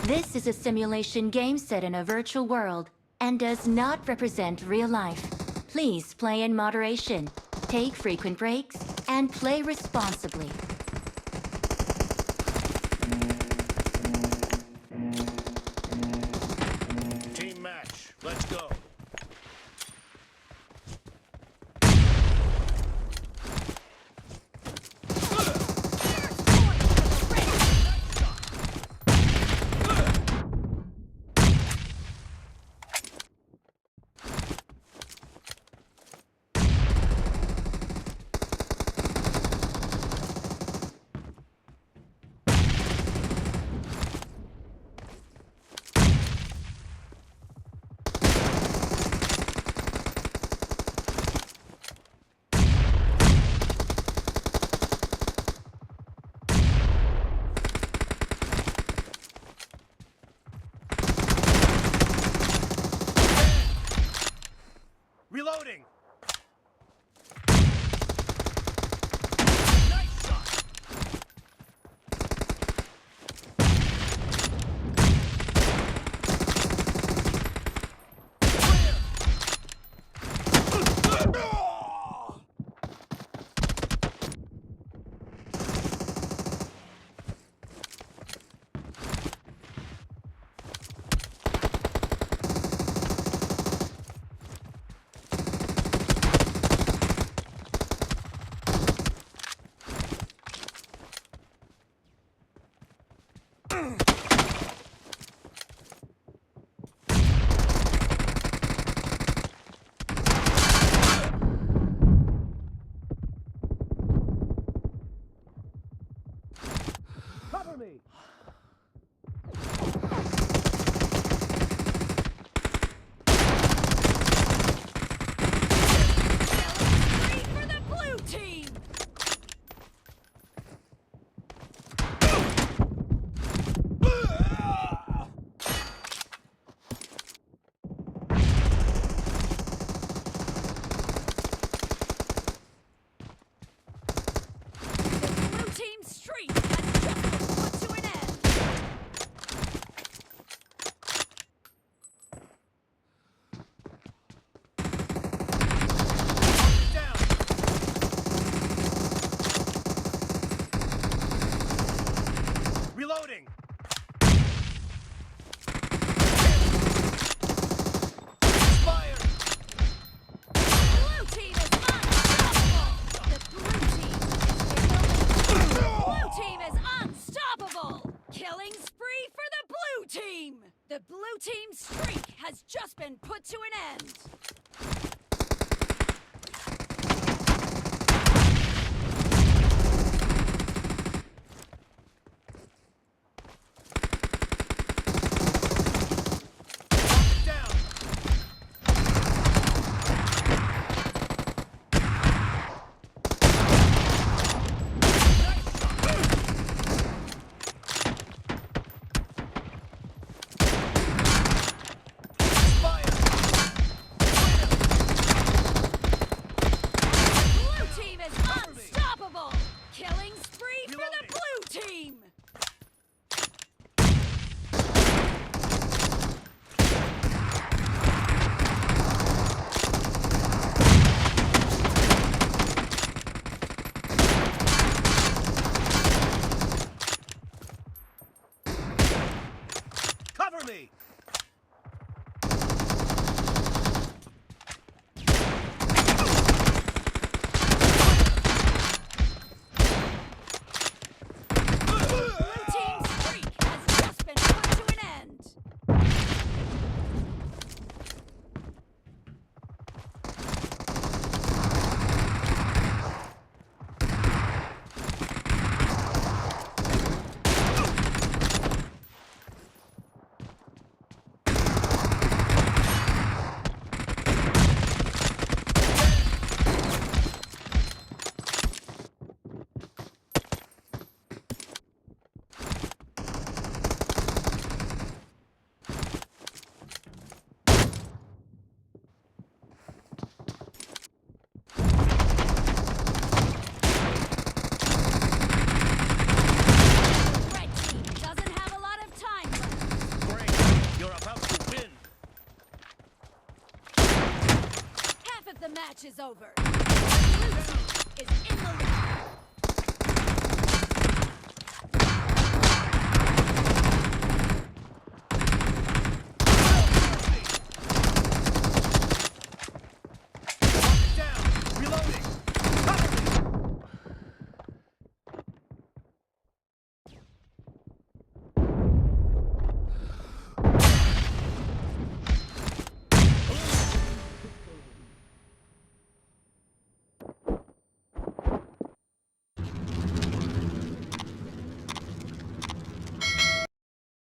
This is a simulation game set in a virtual world and does not represent real life. Please play in moderation, take frequent breaks, and play responsibly. Team match, let's go. Reloading! Nice shot! Cover me! Free for the blue team! The blue team's streak has just been put to an end. Down! Reloading! Fire! Blue team is unstoppable! The blue team is unstoppable! Killing spree for the blue team! The blue team's streak has just been put to an end. Down! Fire! over. The blue team is in the lead.